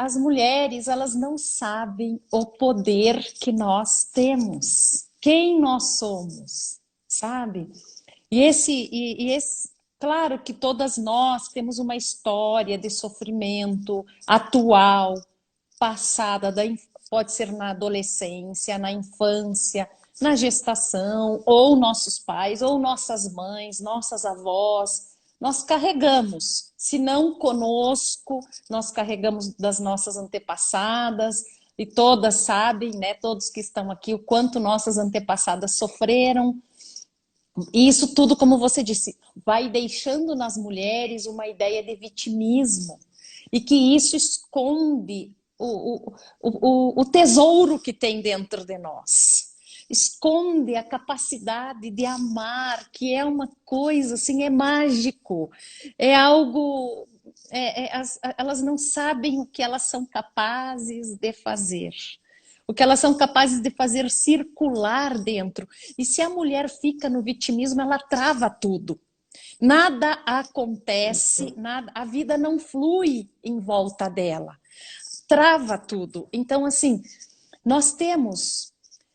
as mulheres, elas não sabem o poder que nós temos, quem nós somos, sabe? Claro que todas nós temos uma história de sofrimento atual, passada, pode ser na adolescência, na infância, na gestação, ou nossos pais, ou nossas mães, nossas avós. Nós carregamos, se não conosco, nós carregamos das nossas antepassadas, e todas sabem, né, todos que estão aqui, o quanto nossas antepassadas sofreram. E isso tudo, como você disse, vai deixando nas mulheres uma ideia de vitimismo. E que isso esconde o tesouro que tem dentro de nós. Esconde a capacidade de amar, que é uma coisa assim, é mágico. É algo. Elas não sabem o que elas são capazes de fazer. O que elas são capazes de fazer circular dentro. E se a mulher fica no vitimismo, ela trava tudo. Nada acontece, nada, a vida não flui em volta dela. Trava tudo. Então, assim, nós temos.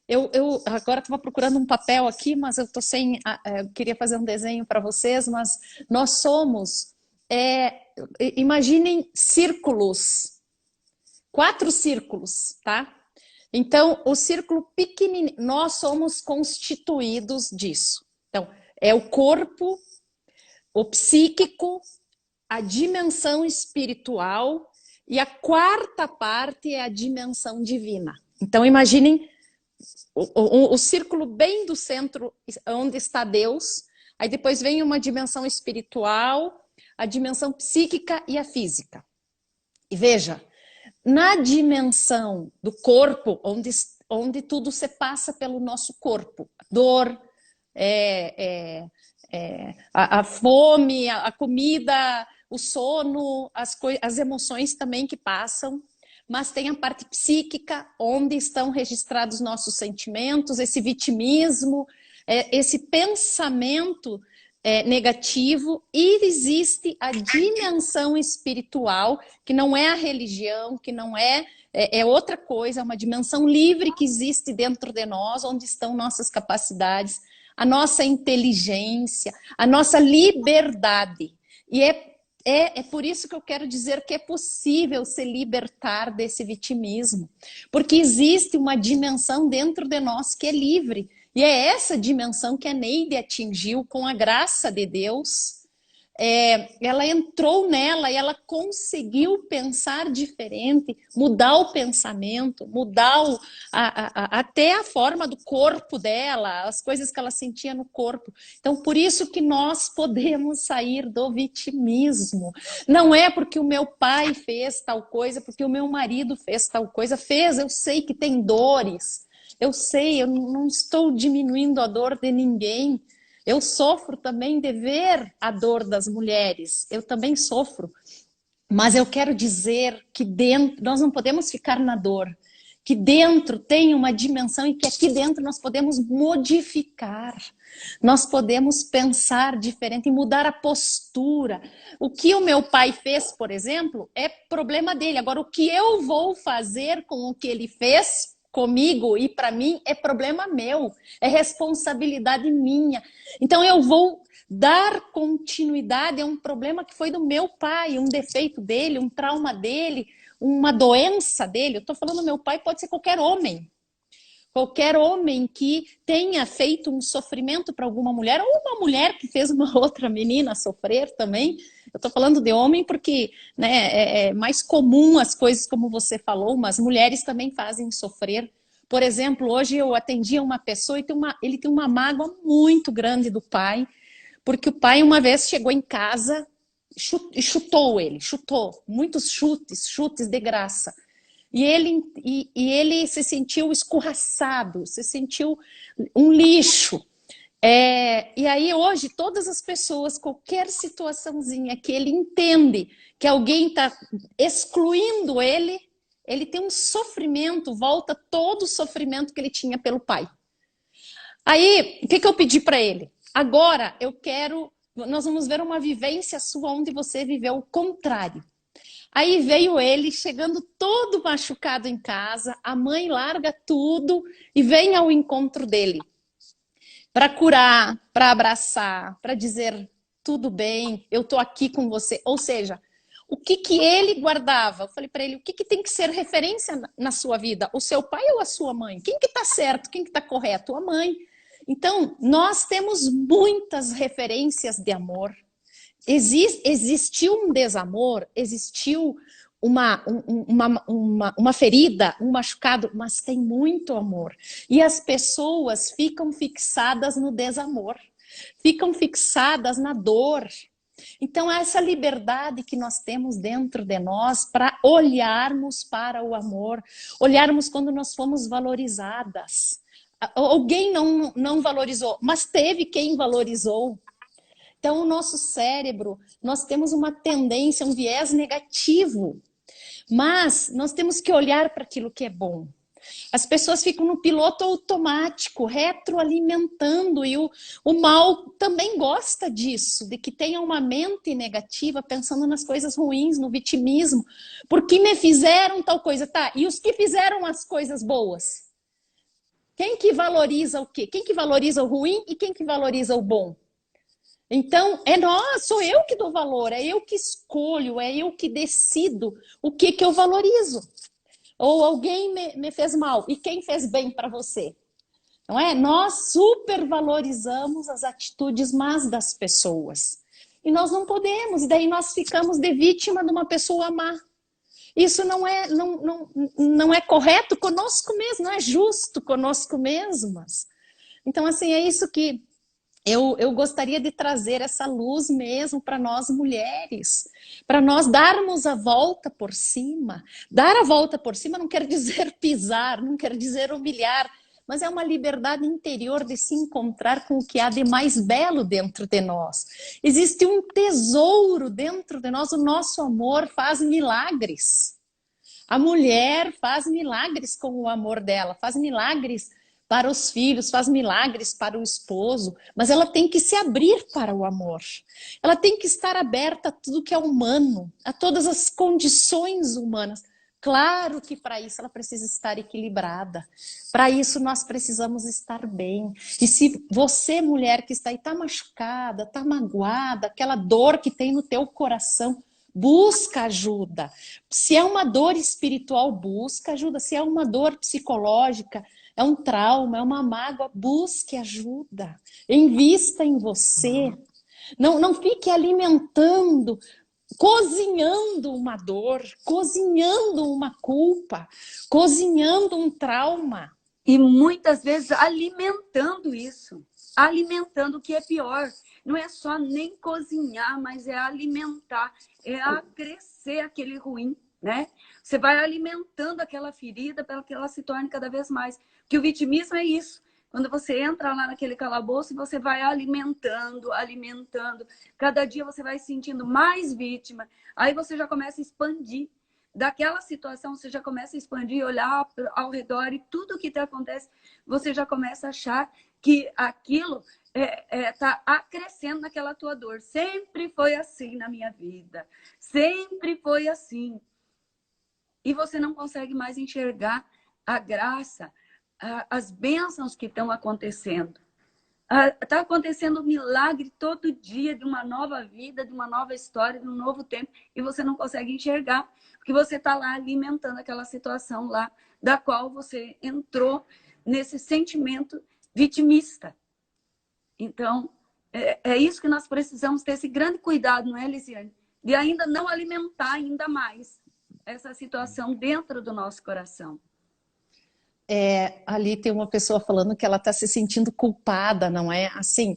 Eu agora estava procurando um papel aqui, mas eu tô sem. Eu queria fazer um desenho para vocês, mas nós somos. Imaginem círculos, 4 círculos, tá? Então, o círculo pequenininho, nós somos constituídos disso. Então, é o corpo, o psíquico, a dimensão espiritual e a quarta parte é a dimensão divina. Então, imaginem o círculo bem do centro, onde está Deus, aí depois vem uma dimensão espiritual, a dimensão psíquica e a física. E veja, na dimensão do corpo, onde tudo se passa pelo nosso corpo, dor, a fome, a comida, o sono, as emoções também que passam, mas tem a parte psíquica, onde estão registrados nossos sentimentos, esse vitimismo, esse pensamento negativo, e existe a dimensão espiritual, que não é a religião, que não é outra coisa, é uma dimensão livre que existe dentro de nós, onde estão nossas capacidades, a nossa inteligência, a nossa liberdade. E é por isso que eu quero dizer que é possível se libertar desse vitimismo, porque existe uma dimensão dentro de nós que é livre. E é essa dimensão que a Neide atingiu com a graça de Deus. Ela entrou nela e ela conseguiu pensar diferente, mudar o pensamento, mudar até a forma do corpo dela, as coisas que ela sentia no corpo. Então, por isso que nós podemos sair do vitimismo. Não é porque o meu pai fez tal coisa, porque o meu marido fez tal coisa. Fez, eu sei que tem dores. Eu sei, eu não estou diminuindo a dor de ninguém. Eu sofro também de ver a dor das mulheres. Eu também sofro. Mas eu quero dizer que dentro, nós não podemos ficar na dor. Que dentro tem uma dimensão e que aqui dentro nós podemos modificar. Nós podemos pensar diferente e mudar a postura. O que o meu pai fez, por exemplo, é problema dele. Agora, o que eu vou fazer com o que ele fez comigo e para mim é problema meu, é responsabilidade minha. Então eu vou dar continuidade a um problema que foi do meu pai, um defeito dele, um trauma dele, uma doença dele. Eu estou falando meu pai, pode ser qualquer homem. Qualquer homem que tenha feito um sofrimento para alguma mulher, ou uma mulher que fez uma outra menina sofrer também. Eu estou falando de homem porque, né, é mais comum as coisas como você falou, mas mulheres também fazem sofrer. Por exemplo, hoje eu atendi uma pessoa e ele tem uma mágoa muito grande do pai, porque o pai uma vez chegou em casa e chutou ele, chutou, muitos chutes de graça. E ele se sentiu escorraçado, se sentiu um lixo. E aí hoje todas as pessoas, qualquer situaçãozinha que ele entende que alguém está excluindo ele, ele tem um sofrimento, volta todo o sofrimento que ele tinha pelo pai. Aí, o que eu pedi para ele? Agora nós vamos ver uma vivência sua onde você viveu o contrário. Aí veio ele chegando todo machucado em casa, a mãe larga tudo e vem ao encontro dele para curar, para abraçar, para dizer tudo bem, eu tô aqui com você. Ou seja, o que que ele guardava? Eu falei para ele, o que que tem que ser referência na sua vida? O seu pai ou a sua mãe? Quem que tá certo? Quem que tá correto? A mãe. Então, nós temos muitas referências de amor. Existiu um desamor, existiu uma ferida, um machucado, mas tem muito amor. E as pessoas ficam fixadas no desamor, ficam fixadas na dor. Então, essa liberdade que nós temos dentro de nós para olharmos para o amor, olharmos quando nós fomos valorizadas. Alguém não valorizou, mas teve quem valorizou. Então, o nosso cérebro, nós temos uma tendência, um viés negativo. Mas nós temos que olhar para aquilo que é bom. As pessoas ficam no piloto automático, retroalimentando, e o mal também gosta disso, de que tenha uma mente negativa, pensando nas coisas ruins, no vitimismo. Porque me fizeram tal coisa, tá? E os que fizeram as coisas boas? Quem que valoriza o quê? Quem que valoriza o ruim e quem que valoriza o bom? Então, sou eu que dou valor, é eu que escolho, é eu que decido o que que eu valorizo. Ou alguém me fez mal, e quem fez bem para você? Não é? Nós supervalorizamos as atitudes más das pessoas. E nós não podemos, e daí nós ficamos de vítima de uma pessoa má. Isso não é correto conosco mesmo, não é justo conosco mesmas. Então, assim, é isso que eu gostaria de trazer essa luz mesmo para nós mulheres, para nós darmos a volta por cima. Dar a volta por cima não quer dizer pisar, não quer dizer humilhar, mas é uma liberdade interior de se encontrar com o que há de mais belo dentro de nós. Existe um tesouro dentro de nós, o nosso amor faz milagres. A mulher faz milagres com o amor dela, faz milagres para os filhos, faz milagres para o esposo, mas ela tem que se abrir para o amor. Ela tem que estar aberta a tudo que é humano, a todas as condições humanas. Claro que para isso ela precisa estar equilibrada. Para isso nós precisamos estar bem. E se você, mulher que está aí, está machucada, está magoada, aquela dor que tem no teu coração, busca ajuda. Se é uma dor espiritual, busca ajuda. Se é uma dor psicológica, é um trauma, é uma mágoa, busque ajuda. Invista em você. Não fique alimentando, cozinhando uma dor, cozinhando uma culpa, cozinhando um trauma. E muitas vezes alimentando isso. Alimentando o que é pior. Não é só nem cozinhar, mas é alimentar, é acrescer aquele ruim, né? Você vai alimentando aquela ferida para que ela se torne cada vez mais. Porque o vitimismo é isso. Quando você entra lá naquele calabouço e você vai alimentando, alimentando. Cada dia você vai se sentindo mais vítima. Aí você já começa a expandir. Daquela situação, você já começa a expandir, olhar ao redor e tudo que te acontece, você já começa a achar que aquilo está acrescendo naquela tua dor. Sempre foi assim na minha vida. Sempre foi assim. E você não consegue mais enxergar a graça, as bênçãos que estão acontecendo. Está acontecendo um milagre todo dia de uma nova vida, de uma nova história, de um novo tempo, e você não consegue enxergar, porque você está lá alimentando aquela situação lá, da qual você entrou nesse sentimento vitimista. Então, é isso que nós precisamos ter esse grande cuidado, não é, Lisiane? De ainda não alimentar ainda mais essa situação dentro do nosso coração. Ali tem uma pessoa falando que ela está se sentindo culpada, não é? Assim,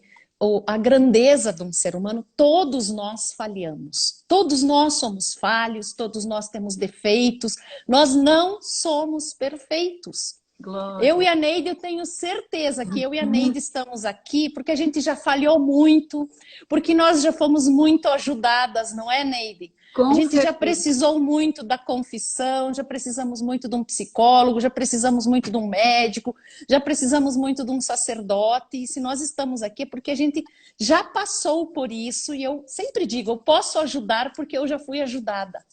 a grandeza de um ser humano, todos nós falhamos. Todos nós somos falhos, todos nós temos defeitos. Nós não somos perfeitos. Glória. Eu e a Neide, eu tenho certeza que eu e a Neide estamos aqui porque a gente já falhou muito, porque nós já fomos muito ajudadas, não é, Neide? A gente já precisou muito da confissão, já precisamos muito de um psicólogo, já precisamos muito de um médico, já precisamos muito de um sacerdote. E se nós estamos aqui é porque a gente já passou por isso. E eu sempre digo, eu posso ajudar porque eu já fui ajudada.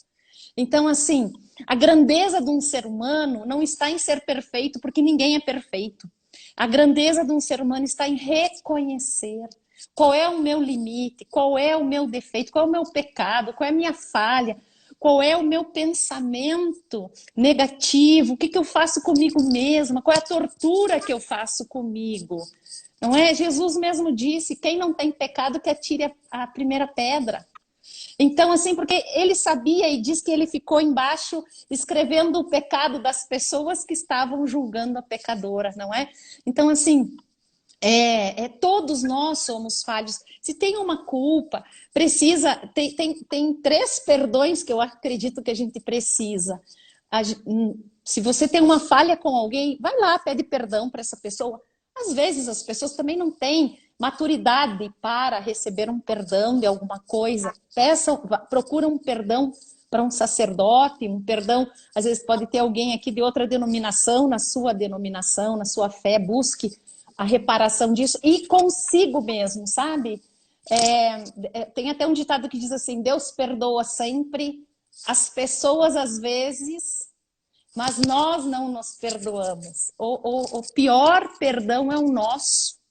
Então, assim, a grandeza de um ser humano não está em ser perfeito, porque ninguém é perfeito. A grandeza de um ser humano está em reconhecer qual é o meu limite, qual é o meu defeito, qual é o meu pecado, qual é a minha falha, qual é o meu pensamento negativo, o que, que eu faço comigo mesma, qual é a tortura que eu faço comigo. Não é? Jesus mesmo disse, quem não tem pecado que atire a primeira pedra. Então, assim, porque ele sabia e diz que ele ficou embaixo escrevendo o pecado das pessoas que estavam julgando a pecadora, não é? Então, assim, todos nós somos falhos. Se tem uma culpa, precisa. Tem três perdões que eu acredito que a gente precisa. Se você tem uma falha com alguém, vai lá, pede perdão para essa pessoa. Às vezes as pessoas também não têm maturidade para receber um perdão de alguma coisa. Procura um perdão para um sacerdote, um perdão. Às vezes pode ter alguém aqui de outra denominação, na sua fé, busque a reparação disso e consigo mesmo, sabe? Tem até um ditado que diz assim: Deus perdoa sempre, as pessoas às vezes, mas nós não nos perdoamos. O pior perdão é o nosso.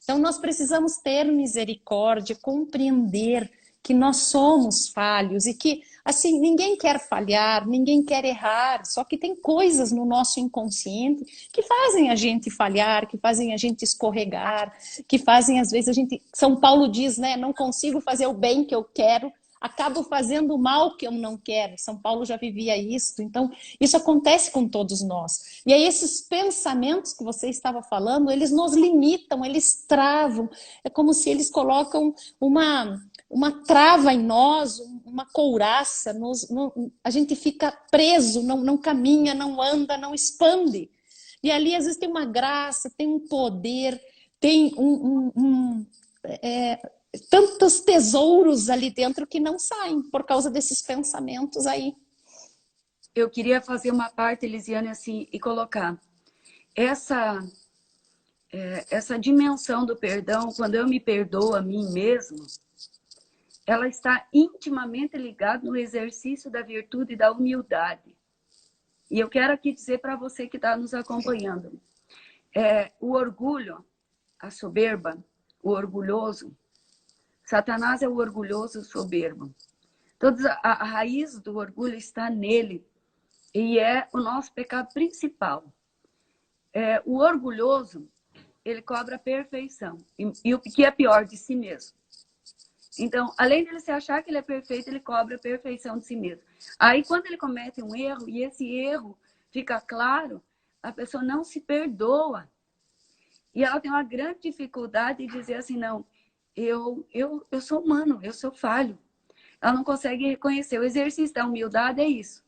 Então nós precisamos ter misericórdia, compreender que nós somos falhos e que, assim, ninguém quer falhar, ninguém quer errar, só que tem coisas no nosso inconsciente que fazem a gente falhar, que fazem a gente escorregar, que fazem, às vezes, a gente... São Paulo diz, né, não consigo fazer o bem que eu quero, acabo fazendo o mal que eu não quero. São Paulo já vivia isso, então isso acontece com todos nós. E aí esses pensamentos que você estava falando, eles nos limitam, eles travam, é como se eles colocam uma trava em nós, uma couraça, a gente fica preso, não caminha, não anda, não expande. E ali às vezes tem uma graça, tem um poder, tem tantos tesouros ali dentro que não saem por causa desses pensamentos aí. Eu queria fazer uma parte, Elisiane, assim, e colocar essa dimensão do perdão, quando eu me perdoo a mim mesmo, ela está intimamente ligada no exercício da virtude e da humildade. E eu quero aqui dizer para você que está nos acompanhando, o orgulho, a soberba, o orgulhoso, Satanás é o orgulhoso soberbo. A raiz do orgulho está nele e é o nosso pecado principal. O orgulhoso, ele cobra a perfeição. E o que é pior, de si mesmo. Então, além de ele se achar que ele é perfeito, ele cobra a perfeição de si mesmo. Aí, quando ele comete um erro, e esse erro fica claro, a pessoa não se perdoa. E ela tem uma grande dificuldade de dizer assim, não, eu sou humano, eu sou falho. Ela não consegue reconhecer. O exercício da humildade é isso.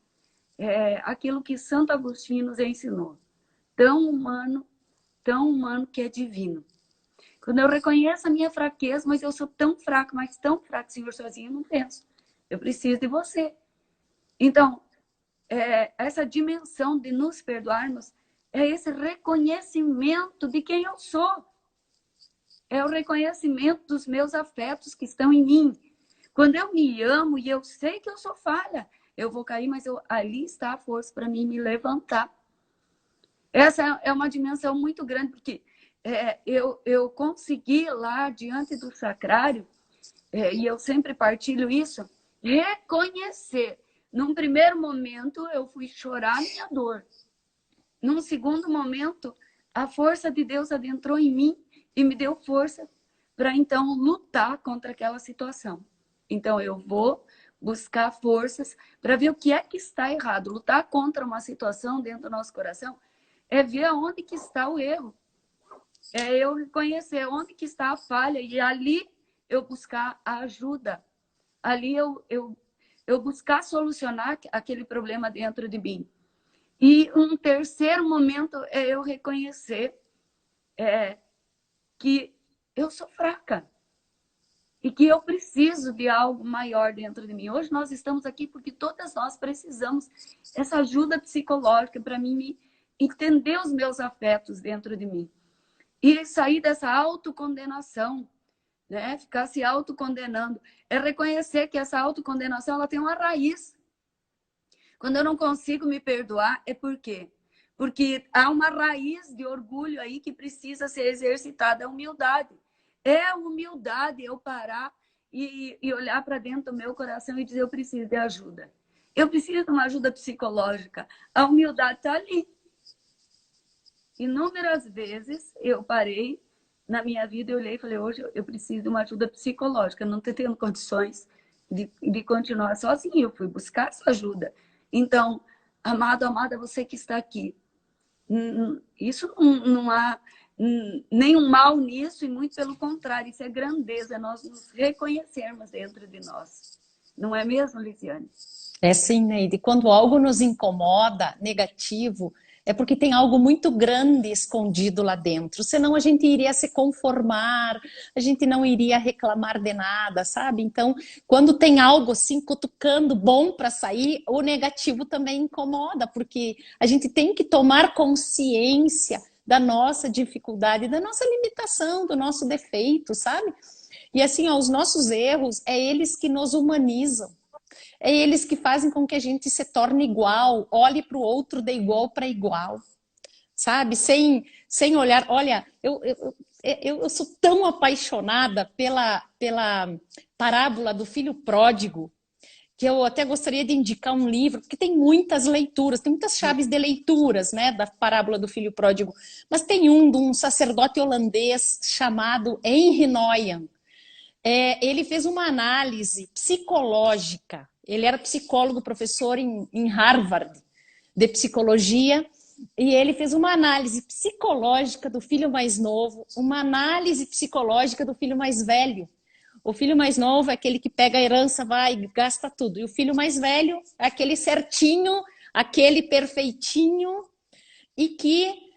É aquilo que Santo Agostinho nos ensinou. Tão humano que é divino. Quando eu reconheço a minha fraqueza, mas eu sou tão fraco, mas tão fraco, Senhor, sozinho eu não penso. Eu preciso de você. Então, essa dimensão de nos perdoarmos é esse reconhecimento de quem eu sou. É o reconhecimento dos meus afetos que estão em mim. Quando eu me amo e eu sei que eu sou falha, eu vou cair, mas ali está a força para mim me levantar. Essa é uma dimensão muito grande, porque eu consegui lá diante do sacrário, e eu sempre partilho isso, reconhecer. Num primeiro momento, eu fui chorar minha dor. Num segundo momento, a força de Deus adentrou em mim e me deu força para, então, lutar contra aquela situação. Então, eu vou buscar forças para ver o que é que está errado. Lutar contra uma situação dentro do nosso coração é ver aonde que está o erro. É eu reconhecer onde que está a falha e ali eu buscar a ajuda. Ali eu buscar solucionar aquele problema dentro de mim. E um terceiro momento é eu reconhecer que eu sou fraca e que eu preciso de algo maior dentro de mim. Hoje nós estamos aqui porque todas nós precisamos dessa ajuda psicológica para mim entender os meus afetos dentro de mim. E sair dessa autocondenação, né? Ficar se autocondenando. É reconhecer que essa autocondenação ela tem uma raiz. Quando eu não consigo me perdoar, é por quê? Porque há uma raiz de orgulho aí que precisa ser exercitada, a humildade. É a humildade eu parar e olhar para dentro do meu coração e dizer, eu preciso de ajuda. Eu preciso de uma ajuda psicológica. A humildade está ali. Inúmeras vezes eu parei na minha vida, eu olhei e falei, hoje eu preciso de uma ajuda psicológica, eu não estou tendo condições de continuar sozinha, eu fui buscar essa ajuda. Então, amado, amada, você que está aqui, isso não há nenhum mal nisso, e muito pelo contrário, isso é grandeza, é nós nos reconhecermos dentro de nós. Não é mesmo, Lisiane? É sim, Neide. Quando algo nos incomoda, negativo, é porque tem algo muito grande escondido lá dentro. Senão a gente iria se conformar, a gente não iria reclamar de nada, sabe? Então, quando tem algo assim cutucando bom para sair, o negativo também incomoda, porque a gente tem que tomar consciência da nossa dificuldade, da nossa limitação, do nosso defeito, sabe? E assim, ó, os nossos erros, é eles que nos humanizam. É eles que fazem com que a gente se torne igual, olhe para o outro de igual para igual, sabe? Sem olhar. Olha, eu sou tão apaixonada pela parábola do filho pródigo, que eu até gostaria de indicar um livro, porque tem muitas leituras, tem muitas chaves de leituras, né, da parábola do filho pródigo. Mas tem um de um sacerdote holandês chamado Henry Nouwen. Ele fez uma análise psicológica. Ele era psicólogo, professor em Harvard de psicologia, e ele fez uma análise psicológica do filho mais novo, uma análise psicológica do filho mais velho. O filho mais novo é aquele que pega a herança, vai e gasta tudo. E o filho mais velho é aquele certinho, aquele perfeitinho, e que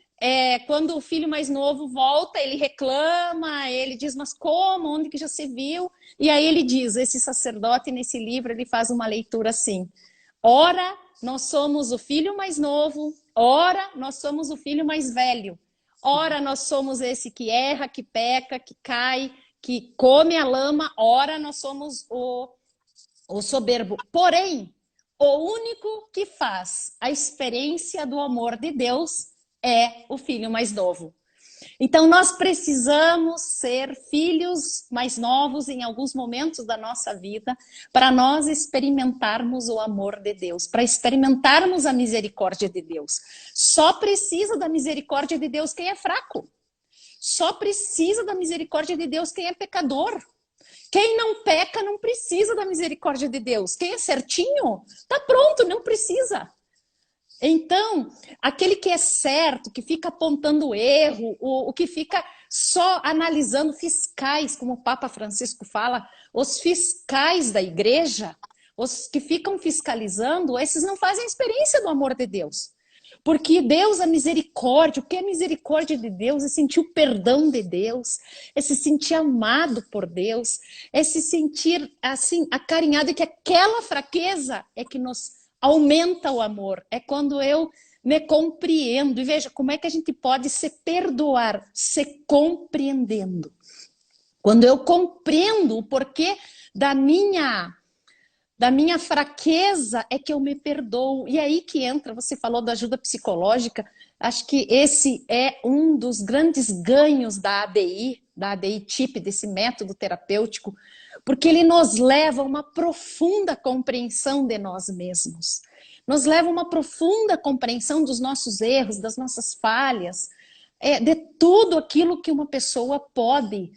quando o filho mais novo volta, ele reclama, ele diz, mas como? Onde que já se viu? E aí ele diz, esse sacerdote nesse livro, ele faz uma leitura assim, ora nós somos o filho mais novo, ora nós somos o filho mais velho, ora nós somos esse que erra, que peca, que cai, que come a lama, ora nós somos o soberbo. Porém, o único que faz a experiência do amor de Deus é o filho mais novo. Então, nós precisamos ser filhos mais novos em alguns momentos da nossa vida para nós experimentarmos o amor de Deus, para experimentarmos a misericórdia de Deus. Só precisa da misericórdia de Deus quem é fraco. Só precisa da misericórdia de Deus quem é pecador. Quem não peca não precisa da misericórdia de Deus. Quem é certinho, tá pronto, não precisa. Então, aquele que é certo, que fica apontando erro, o que fica só analisando fiscais, como o Papa Francisco fala, os fiscais da igreja, os que ficam fiscalizando, esses não fazem experiência do amor de Deus. Porque Deus é misericórdia. O que é misericórdia de Deus? É sentir o perdão de Deus, é se sentir amado por Deus, é se sentir assim acarinhado, e que aquela fraqueza é que nos aumenta o amor. É quando eu me compreendo. E veja, como é que a gente pode se perdoar? Se compreendendo. Quando eu compreendo o porquê da minha fraqueza, é que eu me perdoo. E aí que entra, você falou da ajuda psicológica, acho que esse é um dos grandes ganhos da ADI TIP, desse método terapêutico, porque ele nos leva a uma profunda compreensão de nós mesmos. Nos leva a uma profunda compreensão dos nossos erros, das nossas falhas, de tudo aquilo que uma pessoa pode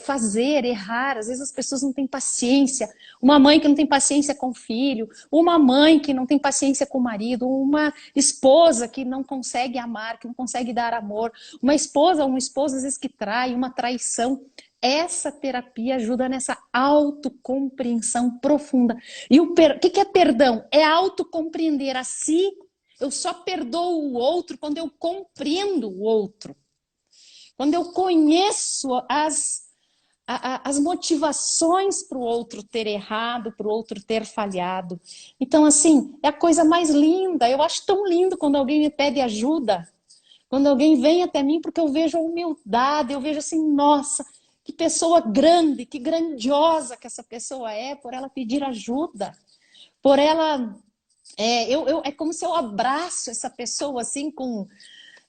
fazer, errar. Às vezes as pessoas não têm paciência. Uma mãe que não tem paciência com o filho, uma mãe que não tem paciência com o marido, uma esposa que não consegue amar, que não consegue dar amor, uma esposa às vezes que trai, uma traição. Essa terapia ajuda nessa autocompreensão profunda. E o que é perdão? É autocompreender a si. Eu só perdoo o outro quando eu compreendo o outro. Quando eu conheço as motivações para o outro ter errado, para o outro ter falhado. Então, assim, é a coisa mais linda. Eu acho tão lindo quando alguém me pede ajuda. Quando alguém vem até mim, porque eu vejo a humildade, eu vejo assim, nossa, que pessoa grande, que grandiosa que essa pessoa é, por ela pedir ajuda, por ela É como se eu abraço essa pessoa assim com...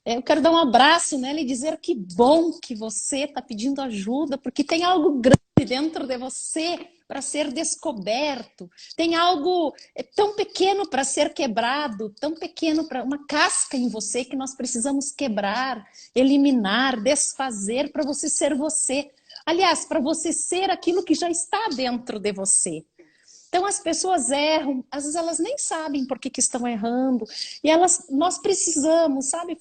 Eu quero dar um abraço nela e dizer que bom que você está pedindo ajuda, porque tem algo grande dentro de você para ser descoberto. Tem algo tão pequeno para ser quebrado, tão pequeno para uma casca em você que nós precisamos quebrar, eliminar, desfazer para você ser você. Aliás, para você ser aquilo que já está dentro de você. Então as pessoas erram, às vezes elas nem sabem por que estão errando, e nós precisamos, sabe,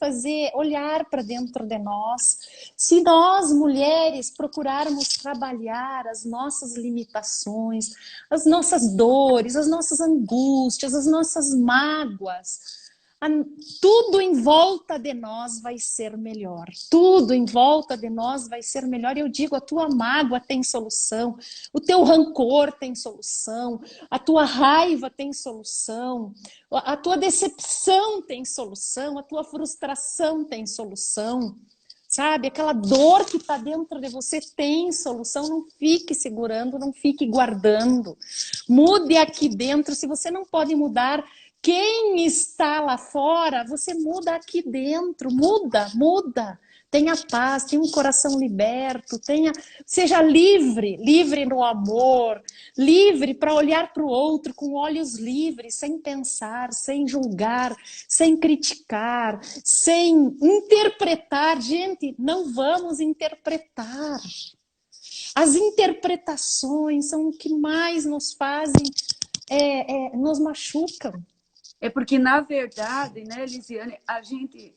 olhar para dentro de nós. Se nós, mulheres, procurarmos trabalhar as nossas limitações, as nossas dores, as nossas angústias, as nossas mágoas, tudo em volta de nós vai ser melhor. Tudo em volta de nós vai ser melhor. Eu digo, a tua mágoa tem solução, o teu rancor tem solução, a tua raiva tem solução, a tua decepção tem solução, a tua frustração tem solução. Sabe, aquela dor que está dentro de você tem solução. Não fique segurando, não fique guardando. Mude aqui dentro. Se você não pode mudar quem está lá fora, você muda aqui dentro. Muda. Tenha paz, tenha um coração liberto, seja livre no amor, livre para olhar para o outro com olhos livres, sem pensar, sem julgar, sem criticar, sem interpretar. Gente, não vamos interpretar. As interpretações são o que mais nos fazem, nos machucam. É porque, na verdade, né, Elisiane, a gente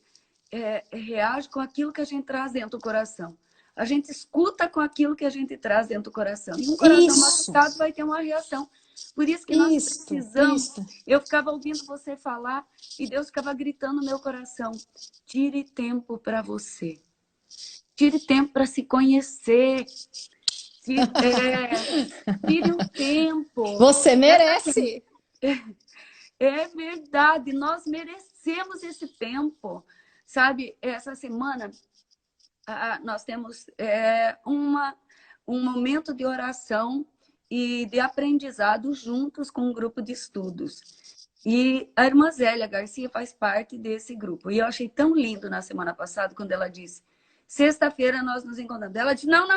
reage com aquilo que a gente traz dentro do coração. A gente escuta com aquilo que a gente traz dentro do coração. E um coração machucado vai ter uma reação. Por isso que nós precisamos... Eu ficava ouvindo você falar e Deus ficava gritando no meu coração. Tire tempo para você. Tire tempo para se conhecer. Tire um tempo. Você merece. É verdade. Nós merecemos esse tempo. Sabe, essa semana nós temos um momento de oração e de aprendizado juntos com um grupo de estudos. E a irmã Zélia Garcia faz parte desse grupo. E eu achei tão lindo na semana passada, quando ela disse, sexta-feira nós nos encontramos. Ela disse, não.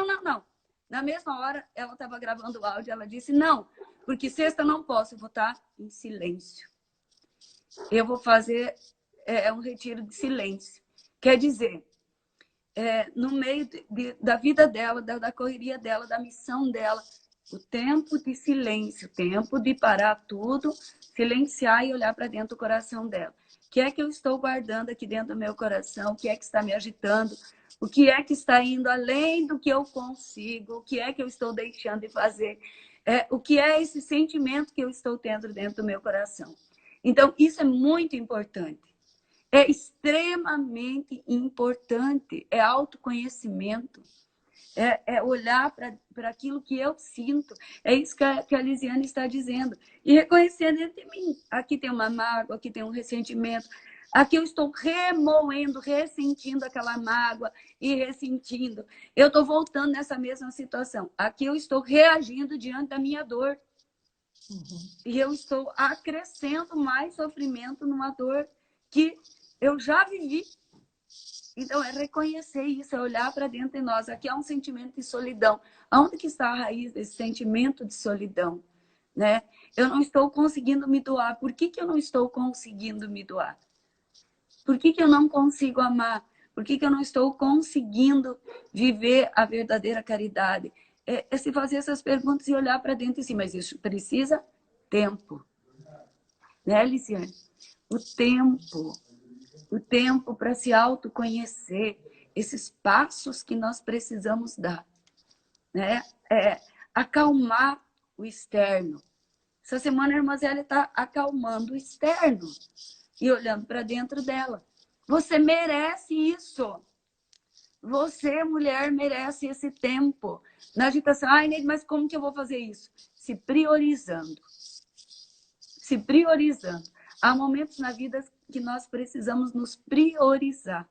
Na mesma hora, ela estava gravando o áudio, ela disse, não, porque sexta não posso, eu vou estar em silêncio. Eu vou fazer um retiro de silêncio. Quer dizer, no meio da vida dela, da correria dela, da missão dela, o tempo de silêncio, o tempo de parar tudo, silenciar e olhar para dentro do coração dela. O que é que eu estou guardando aqui dentro do meu coração? O que é que está me agitando? O que é que está indo além do que eu consigo? O que é que eu estou deixando de fazer? O que é esse sentimento que eu estou tendo dentro do meu coração? Então, isso é muito importante. É extremamente importante. É autoconhecimento. É olhar para aquilo que eu sinto. É isso que a Lisiane está dizendo. E reconhecer dentro de mim. Aqui tem uma mágoa, aqui tem um ressentimento. Aqui eu estou remoendo, ressentindo aquela mágoa e ressentindo. Eu estou voltando nessa mesma situação. Aqui eu estou reagindo diante da minha dor. E eu estou acrescendo mais sofrimento numa dor que eu já vivi. Então, é reconhecer isso, é olhar para dentro de nós. Aqui há um sentimento de solidão. Aonde que está a raiz desse sentimento de solidão? Né? Eu não estou conseguindo me doar. Por que eu não estou conseguindo me doar? Por que eu não consigo amar? Por que eu não estou conseguindo viver a verdadeira caridade? É se fazer essas perguntas e olhar para dentro e dizer, mas isso precisa tempo. Né, Lisiane? O tempo para se autoconhecer, esses passos que nós precisamos dar. Né? Acalmar o externo. Essa semana a irmã Zélia está acalmando o externo e olhando para dentro dela. Você merece isso. Você, mulher, merece esse tempo. Na agitação, Neide, mas como que eu vou fazer isso? Se priorizando. Se priorizando. Há momentos na vida que nós precisamos nos priorizar.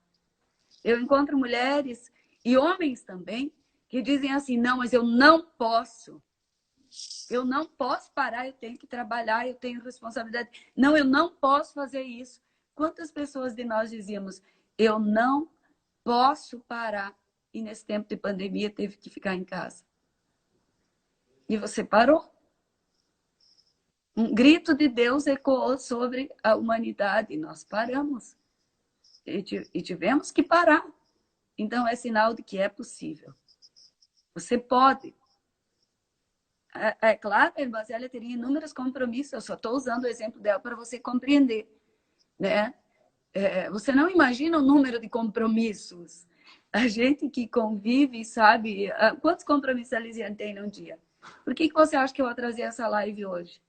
Eu encontro mulheres e homens também que dizem assim, não, mas eu não posso. Eu não posso parar, eu tenho que trabalhar, eu tenho responsabilidade. Não, eu não posso fazer isso. Quantas pessoas de nós dizíamos, eu não posso parar, e nesse tempo de pandemia teve que ficar em casa? E você parou. Um grito de Deus ecoou sobre a humanidade, e nós paramos. E tivemos que parar. Então, é sinal de que é possível. Você pode. É claro, a irmã Zélia teria inúmeros compromissos, eu só estou usando o exemplo dela para você compreender, né? Você não imagina o número de compromissos. A gente que convive sabe quantos compromissos a Lisiane tem num dia. Por que você acha que eu vou trazer essa live hoje?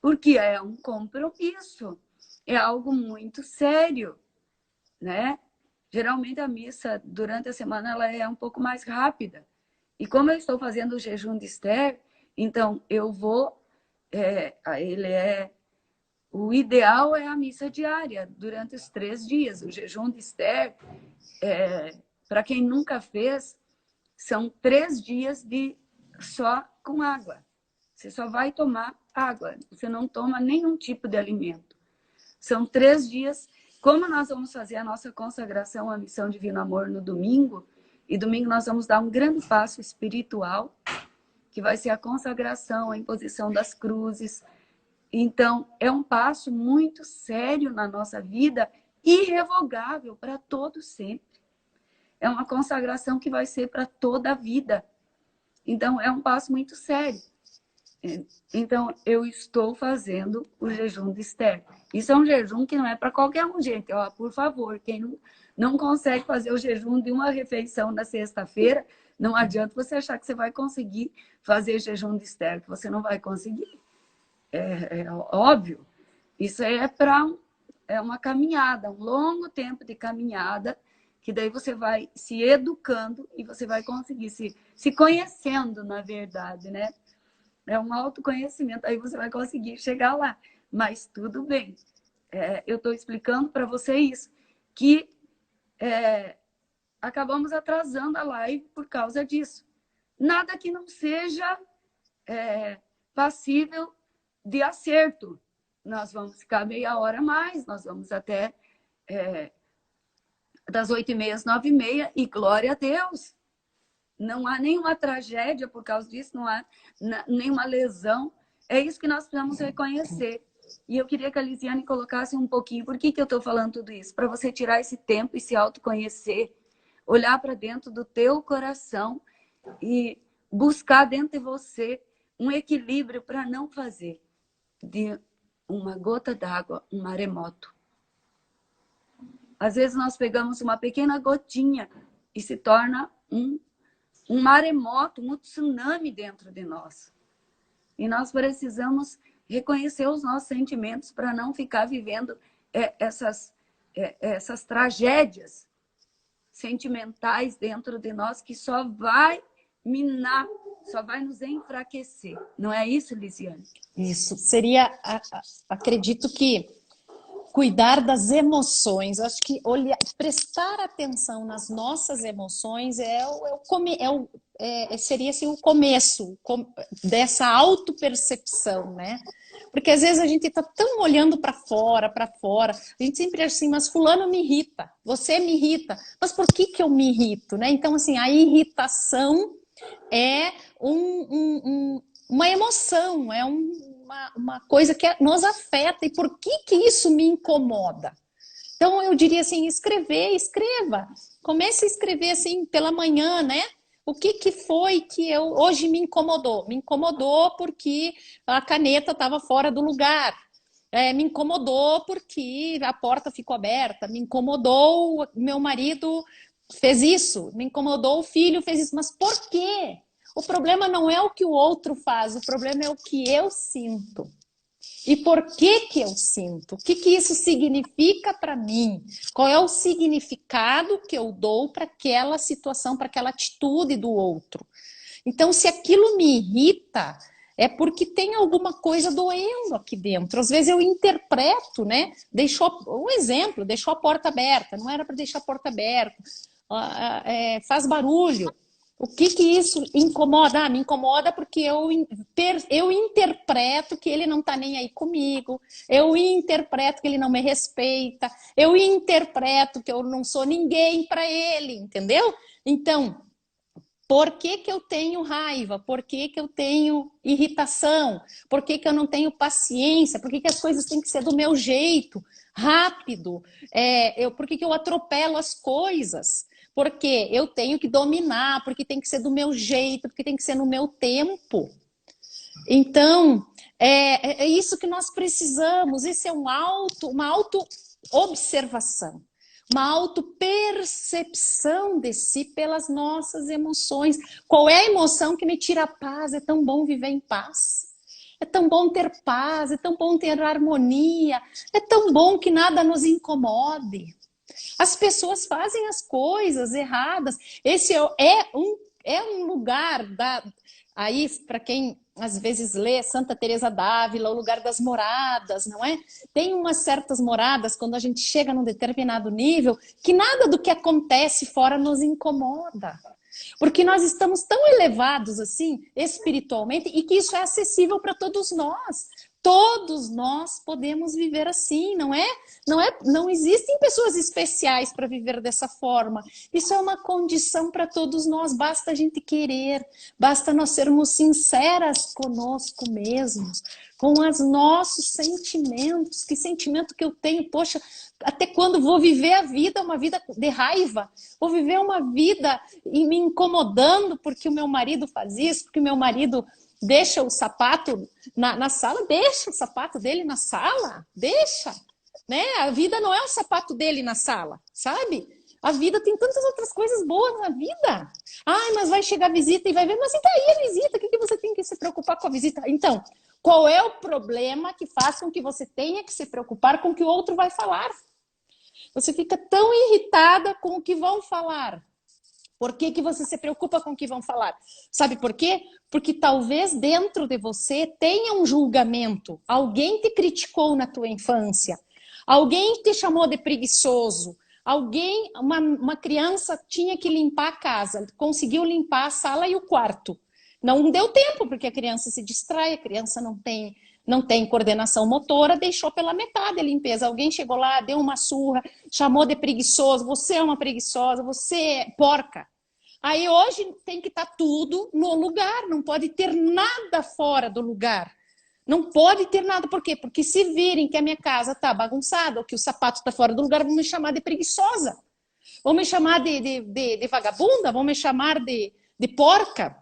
Porque é um compromisso, é algo muito sério, né? Geralmente a missa durante a semana ela é um pouco mais rápida. E como eu estou fazendo o jejum de Esther, então eu vou, o ideal é a missa diária, durante os 3 dias. O jejum de Esther, para quem nunca fez, são 3 dias só com água. Você só vai tomar água, você não toma nenhum tipo de alimento. São 3 dias. Como nós vamos fazer a nossa consagração à missão Divino Amor no domingo, e domingo nós vamos dar um grande passo espiritual, que vai ser a consagração, a imposição das cruzes. Então, é um passo muito sério na nossa vida, irrevogável para todos sempre. É uma consagração que vai ser para toda a vida. Então, é um passo muito sério. Então, eu estou fazendo o jejum de Esther. Isso é um jejum que não é para qualquer um, gente. Ó, por favor, quem não consegue fazer o jejum de uma refeição na sexta-feira, não adianta você achar que você vai conseguir fazer jejum de Esther, que você não vai conseguir. É óbvio. Isso aí é uma caminhada, um longo tempo de caminhada, que daí você vai se educando e você vai conseguir se conhecendo, na verdade, né? É um autoconhecimento, aí você vai conseguir chegar lá. Mas tudo bem. Eu estou explicando para você isso, que acabamos atrasando a live por causa disso. Nada que não seja passível de acerto. Nós vamos ficar meia hora a mais, nós vamos até das 8h30 às 9h30, e glória a Deus. Não há nenhuma tragédia por causa disso, não há nenhuma lesão. É isso que nós precisamos reconhecer. E eu queria que a Lisiane colocasse um pouquinho. Por que eu estou falando tudo isso? Para você tirar esse tempo e se autoconhecer, olhar para dentro do teu coração e buscar dentro de você um equilíbrio para não fazer de uma gota d'água um maremoto. Às vezes nós pegamos uma pequena gotinha e se torna um maremoto, um tsunami dentro de nós. E nós precisamos reconhecer os nossos sentimentos para não ficar vivendo essas tragédias sentimentais dentro de nós, que só vai minar, só vai nos enfraquecer. Não é isso, Lisiane? Isso. Seria, acredito que cuidar das emoções. Eu acho que prestar atenção nas nossas emoções seria assim, o começo dessa autopercepção, né? Porque às vezes a gente está tão olhando para fora, a gente sempre acha assim, mas fulano me irrita, você me irrita, mas por que eu me irrito, né? Então, assim, a irritação é uma emoção, é uma coisa que nos afeta. E por que isso me incomoda? Então, eu diria assim, escreva. Comece a escrever assim pela manhã, né? O que foi que hoje me incomodou? Me incomodou porque a caneta estava fora do lugar. Me incomodou porque a porta ficou aberta. Me incomodou, meu marido fez isso. Me incomodou, o filho fez isso. Mas por quê? O problema não é o que o outro faz, o problema é o que eu sinto. E por que eu sinto? O que isso significa para mim? Qual é o significado que eu dou para aquela situação, para aquela atitude do outro? Então, se aquilo me irrita, é porque tem alguma coisa doendo aqui dentro. Às vezes eu interpreto, né? Um exemplo, deixou a porta aberta, não era para deixar a porta aberta, faz barulho. O que que isso incomoda? Ah, me incomoda porque eu interpreto que ele não tá nem aí comigo, eu interpreto que ele não me respeita, eu interpreto que eu não sou ninguém para ele, entendeu? Então, por que que eu tenho raiva? Por que que eu tenho irritação? Por que que eu não tenho paciência? Por que que as coisas têm que ser do meu jeito, rápido? Por que que eu atropelo as coisas? Porque eu tenho que dominar, porque tem que ser do meu jeito, porque tem que ser no meu tempo. Então, é isso que nós precisamos. Isso é uma auto-observação, uma auto-percepção de si pelas nossas emoções. Qual é a emoção que me tira a paz? É tão bom viver em paz. É tão bom ter paz, é tão bom ter harmonia, é tão bom que nada nos incomode. As pessoas fazem as coisas erradas. Esse é um lugar aí, para quem às vezes lê Santa Teresa d'Ávila, o lugar das moradas, não é? Tem umas certas moradas, quando a gente chega num determinado nível, que nada do que acontece fora nos incomoda. Porque nós estamos tão elevados assim, espiritualmente, e que isso é acessível para todos nós. Todos nós podemos viver assim, não é? Não existem pessoas especiais para viver dessa forma. Isso é uma condição para todos nós, basta a gente querer, basta nós sermos sinceras conosco mesmos, com os nossos sentimentos. Que sentimento que eu tenho? Poxa, até quando vou viver a vida, uma vida de raiva? Vou viver uma vida e me incomodando porque o meu marido faz isso, porque o meu marido deixa o sapato na sala, deixa o sapato dele na sala, deixa, né? A vida não é o sapato dele na sala, sabe? A vida tem tantas outras coisas boas na vida. Ai, mas vai chegar a visita e vai ver, mas e daí a visita? O que você tem que se preocupar com a visita? Então, qual é o problema que faz com que você tenha que se preocupar com o que o outro vai falar? Você fica tão irritada com o que vão falar. Por que que você se preocupa com o que vão falar? Sabe por quê? Porque talvez dentro de você tenha um julgamento. Alguém te criticou na tua infância. Alguém te chamou de preguiçoso. Uma criança tinha que limpar a casa. Conseguiu limpar a sala e o quarto. Não deu tempo, porque a criança se distrai, a criança não tem coordenação motora, deixou pela metade a limpeza. Alguém chegou lá, deu uma surra, chamou de preguiçoso, você é uma preguiçosa, você é porca. Aí hoje tem que estar tudo no lugar, não pode ter nada fora do lugar. Não pode ter nada, por quê? Porque se virem que a minha casa está bagunçada, ou que o sapato está fora do lugar, vão me chamar de preguiçosa. Vão me chamar de vagabunda, vão me chamar de porca.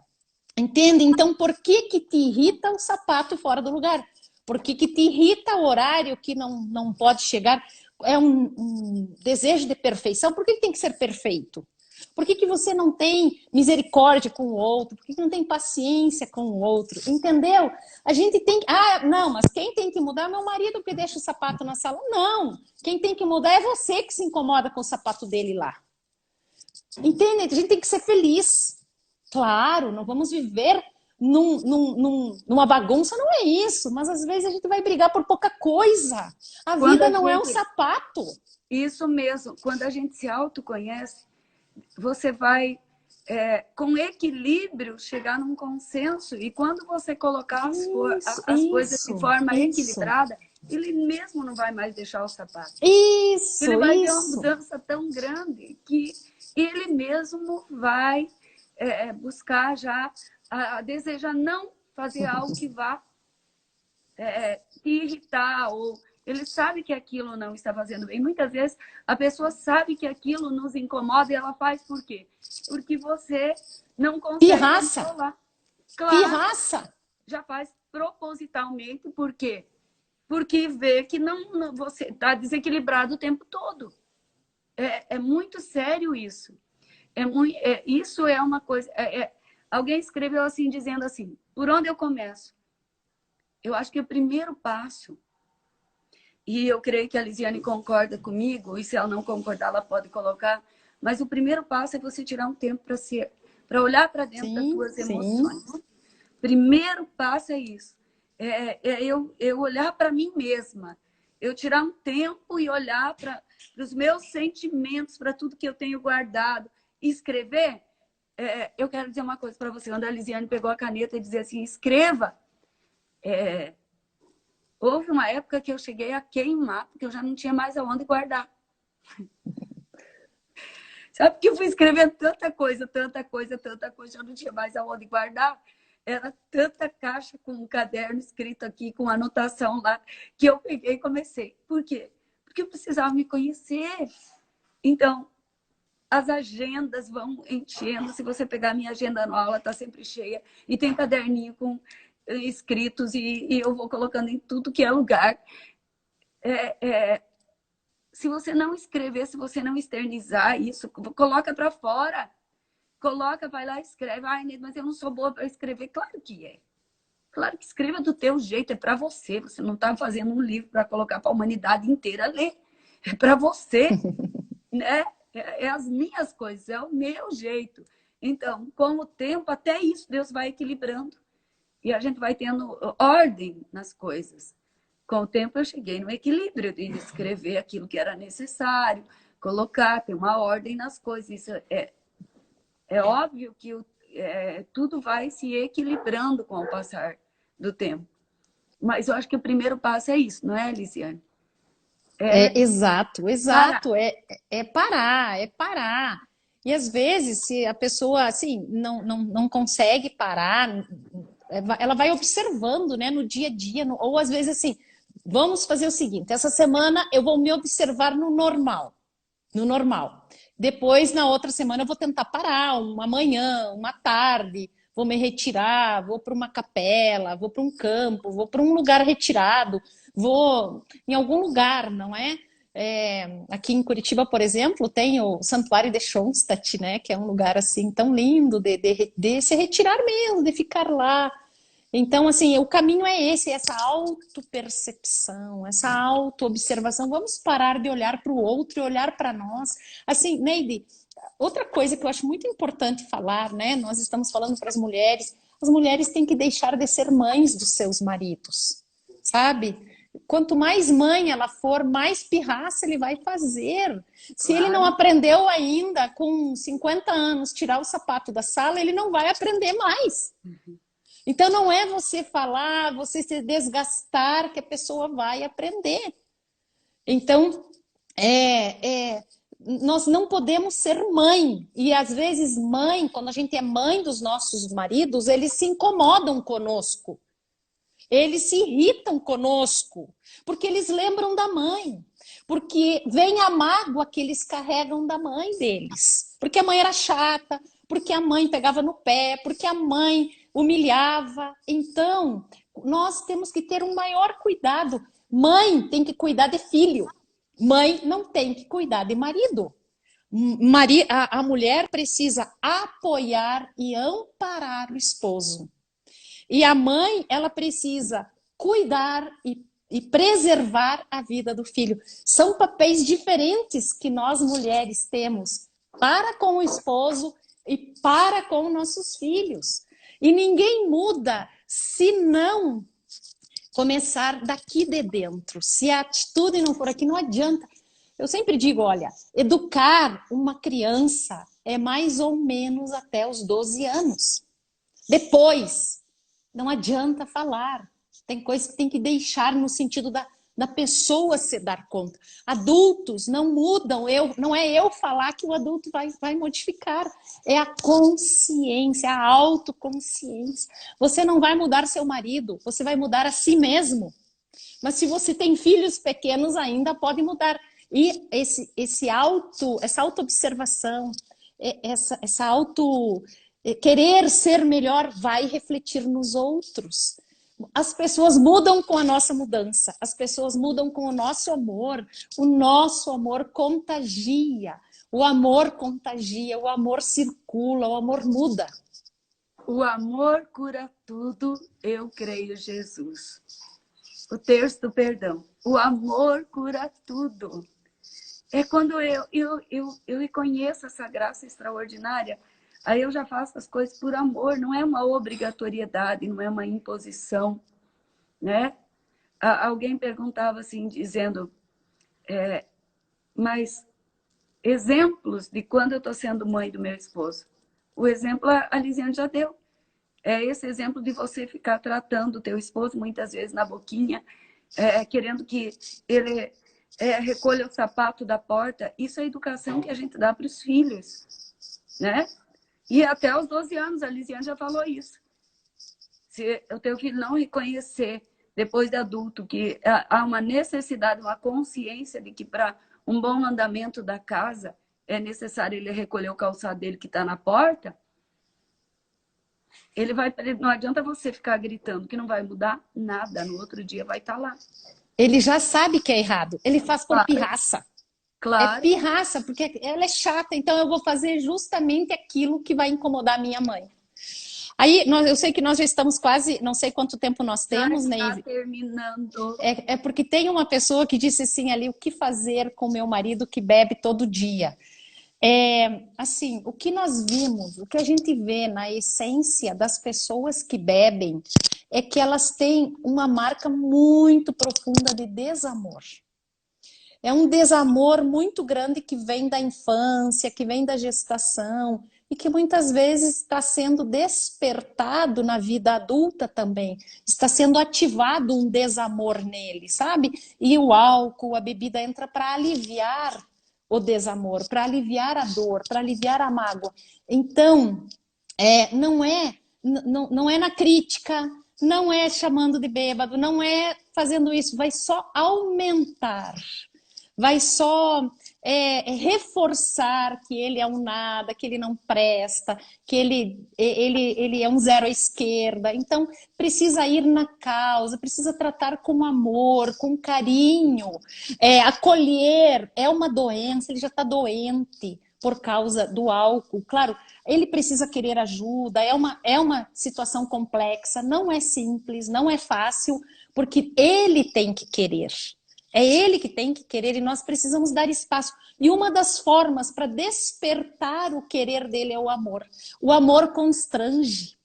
Entende? Então, por que que te irrita o sapato fora do lugar? Por que que te irrita o horário que não pode chegar? É um desejo de perfeição. Por que que tem que ser perfeito? Por que que você não tem misericórdia com o outro? Por que que não tem paciência com o outro? Entendeu? A gente tem... Ah, não, mas quem tem que mudar é meu marido que deixa o sapato na sala. Não, quem tem que mudar é você que se incomoda com o sapato dele lá. Entende? A gente tem que ser feliz. Claro, não vamos viver numa bagunça, não é isso. Mas às vezes a gente vai brigar por pouca coisa. A vida não é um sapato. Isso mesmo. Quando a gente se autoconhece, você vai, com equilíbrio, chegar num consenso. E quando você colocar as coisas de forma equilibrada, ele mesmo não vai mais deixar o sapato. Ele vai ter uma mudança tão grande que ele mesmo vai buscar já, deseja não fazer algo que vá te irritar, ou ele sabe que aquilo não está fazendo bem. Muitas vezes a pessoa sabe que aquilo nos incomoda e ela faz por quê? Porque você não consegue controlar. Claro, pirraça. Já faz propositalmente, por quê? Porque vê que você está desequilibrado o tempo todo. É muito sério isso. Isso é uma coisa... alguém escreveu assim, dizendo assim, por onde eu começo? Eu acho que o primeiro passo, e eu creio que a Lisiane concorda comigo, e se ela não concordar, ela pode colocar, mas o primeiro passo é você tirar um tempo para olhar para dentro das suas emoções. Primeiro passo é isso. Eu olhar para mim mesma. Eu tirar um tempo e olhar para os meus sentimentos, para tudo que eu tenho guardado. E escrever, eu quero dizer uma coisa para você. Quando a Lisiane pegou a caneta e dizia assim, escreva. Houve uma época que eu cheguei a queimar, porque eu já não tinha mais aonde guardar. Sabe que eu fui escrevendo tanta coisa, eu não tinha mais aonde guardar. Era tanta caixa com um caderno escrito aqui, com anotação lá, que eu peguei e comecei. Por quê? Porque eu precisava me conhecer. Então, as agendas vão enchendo. Se você pegar a minha agenda anual, ela está sempre cheia. E tem caderninho com escritos e eu vou colocando em tudo que é lugar. Se você não escrever, se você não externizar isso, coloca para fora. Coloca, vai lá e escreve. Ai, mas eu não sou boa para escrever. Claro que é. Claro que escreva do teu jeito, é para você. Você não está fazendo um livro para colocar para a humanidade inteira ler. É para você, né? É as minhas coisas, é o meu jeito. Então, com o tempo, até isso Deus vai equilibrando. E a gente vai tendo ordem nas coisas. Com o tempo, eu cheguei no equilíbrio de escrever aquilo que era necessário, colocar, ter uma ordem nas coisas. Isso é óbvio que tudo vai se equilibrando com o passar do tempo. Mas eu acho que o primeiro passo é isso, não é, Lisiane? Exato, Parar. exato. É parar, é parar. E às vezes, se a pessoa assim não consegue parar, ela vai observando, né, no dia a dia, ou às vezes assim, vamos fazer o seguinte: essa semana eu vou me observar no normal, no normal. Depois, na outra semana, eu vou tentar parar, uma manhã, uma tarde, vou me retirar, vou para uma capela, vou para um campo, vou para um lugar retirado, vou em algum lugar, não é? Aqui em Curitiba, por exemplo, tem o Santuário de Schoenstatt, né? Que é um lugar assim tão lindo de se retirar mesmo, de ficar lá. Então, assim, o caminho é esse, essa autopercepção, essa autoobservação. Vamos parar de olhar para o outro e olhar para nós. Assim, Neide, outra coisa que eu acho muito importante falar, né? Nós estamos falando para as mulheres têm que deixar de ser mães dos seus maridos, sabe? Quanto mais mãe ela for, mais pirraça ele vai fazer. Se ele não Claro. aprendeu ainda, com 50 anos, tirar o sapato da sala, ele não vai aprender mais. Então não é você falar, você se desgastar que a pessoa vai aprender. Então, nós não podemos ser mãe. E às vezes mãe, quando a gente é mãe dos nossos maridos, eles se incomodam conosco. Eles se irritam conosco, porque eles lembram da mãe. Porque vem a mágoa que eles carregam da mãe deles. Porque a mãe era chata, porque a mãe pegava no pé, porque a mãe humilhava. Então, nós temos que ter um maior cuidado. Mãe tem que cuidar de filho. Mãe não tem que cuidar de marido. A mulher precisa apoiar e amparar o esposo. E a mãe, ela precisa cuidar e preservar a vida do filho. São papéis diferentes que nós mulheres temos para com o esposo e para com nossos filhos. E ninguém muda se não começar daqui de dentro. Se a atitude não for aqui, não adianta. Eu sempre digo, olha, educar uma criança é mais ou menos até os 12 anos. Depois, não adianta falar. Tem coisa que tem que deixar no sentido da pessoa se dar conta. Adultos não mudam. Não é eu falar que o adulto vai modificar. É a consciência, a autoconsciência. Você não vai mudar seu marido, você vai mudar a si mesmo. Mas se você tem filhos pequenos, ainda pode mudar. E essa autoobservação, essa auto querer ser melhor vai refletir nos outros. As pessoas mudam com a nossa mudança, as pessoas mudam com o nosso amor contagia, o amor contagia, o amor circula, o amor muda. O amor cura tudo, eu creio, Jesus. O terço do perdão. O amor cura tudo. É quando eu reconheço essa graça extraordinária, aí eu já faço as coisas por amor, não é uma obrigatoriedade, não é uma imposição, né? Alguém perguntava assim, dizendo, mas exemplos de quando eu estou sendo mãe do meu esposo. O exemplo a Lisiane já deu. É esse exemplo de você ficar tratando o teu esposo muitas vezes na boquinha, querendo que ele recolha o sapato da porta. Isso é a educação que a gente dá para os filhos, né? E até os 12 anos, a Lisiane já falou isso. Se o teu filho não reconhecer, depois de adulto, que há uma necessidade, uma consciência de que para um bom andamento da casa é necessário ele recolher o calçado dele que está na porta, ele vai, não adianta você ficar gritando que não vai mudar nada, no outro dia vai estar lá. Ele já sabe que é errado, ele faz por pirraça. Claro. É pirraça, porque ela é chata, então eu vou fazer justamente aquilo que vai incomodar a minha mãe. Aí, eu sei que nós já estamos quase, não sei quanto tempo nós temos, já está Neive. Terminando. É porque tem uma pessoa que disse assim ali, o que fazer com meu marido que bebe todo dia? Assim, o que nós vimos, o que a gente vê na essência das pessoas que bebem é que elas têm uma marca muito profunda de desamor. É um desamor muito grande que vem da infância, que vem da gestação e que muitas vezes está sendo despertado na vida adulta também. Está sendo ativado um desamor nele, sabe? E o álcool, a bebida entra para aliviar o desamor, para aliviar a dor, para aliviar a mágoa. Então, não é na crítica, não é chamando de bêbado, não é fazendo isso, vai só aumentar. Vai só reforçar que ele é um nada, que ele não presta, que ele é um zero à esquerda. Então, precisa ir na causa, precisa tratar com amor, com carinho, acolher. É uma doença, ele já está doente por causa do álcool. Claro, ele precisa querer ajuda, é uma situação complexa, não é simples, não é fácil, porque ele tem que querer. É ele que tem que querer e nós precisamos dar espaço. E uma das formas para despertar o querer dele é o amor. O amor constrange.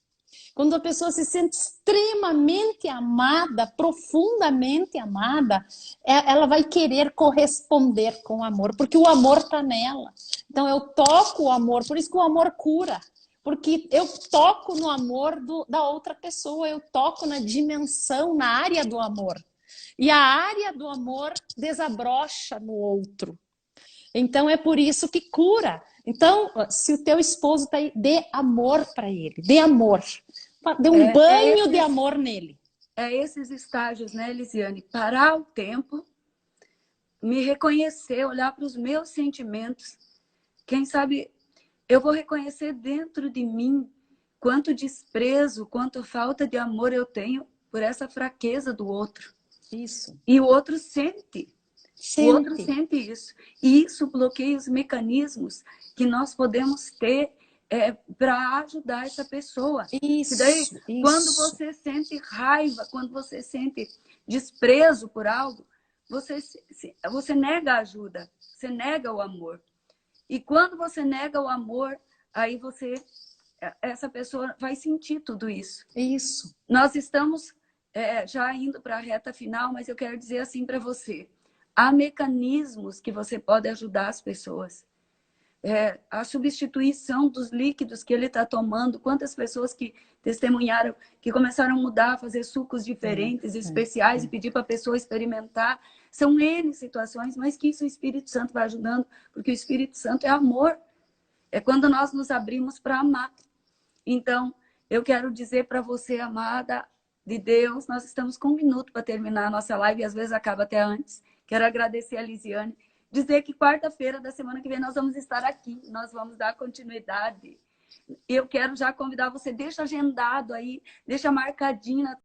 Quando a pessoa se sente extremamente amada, profundamente amada, ela vai querer corresponder com o amor, porque o amor está nela. Então eu toco o amor, por isso que o amor cura. Porque eu toco no amor da outra pessoa, eu toco na dimensão, na área do amor. E a área do amor desabrocha no outro. Então é por isso que cura. Então, se o teu esposo está aí, dê amor para ele, dê amor. Dê um banho de amor nele. É esses estágios, né, Elisiane? Parar o tempo, me reconhecer, olhar para os meus sentimentos. Quem sabe eu vou reconhecer dentro de mim quanto desprezo, quanto falta de amor eu tenho por essa fraqueza do outro. Isso. E o outro sente. O outro sente isso. E isso bloqueia os mecanismos que nós podemos ter para ajudar essa pessoa. Isso, e daí, isso. Quando você sente raiva, quando você sente desprezo por algo, você nega a ajuda, você nega o amor. E quando você nega o amor, aí essa pessoa vai sentir tudo isso. Isso. Nós estamos já indo para a reta final, mas eu quero dizer assim para você. Há mecanismos que você pode ajudar as pessoas. A substituição dos líquidos que ele está tomando. Quantas pessoas que testemunharam, que começaram a mudar, fazer sucos diferentes, especiais, e pedir para a pessoa experimentar. São N situações, mas que isso o Espírito Santo vai ajudando, porque o Espírito Santo é amor. É quando nós nos abrimos para amar. Então, eu quero dizer para você, amada de Deus, nós estamos com 1 minuto para terminar a nossa live, e às vezes acaba até antes. Quero agradecer a Lisiane. Dizer que quarta-feira da semana que vem nós vamos estar aqui. Nós vamos dar continuidade. Eu quero já convidar você, deixa agendado aí, deixa marcadinho na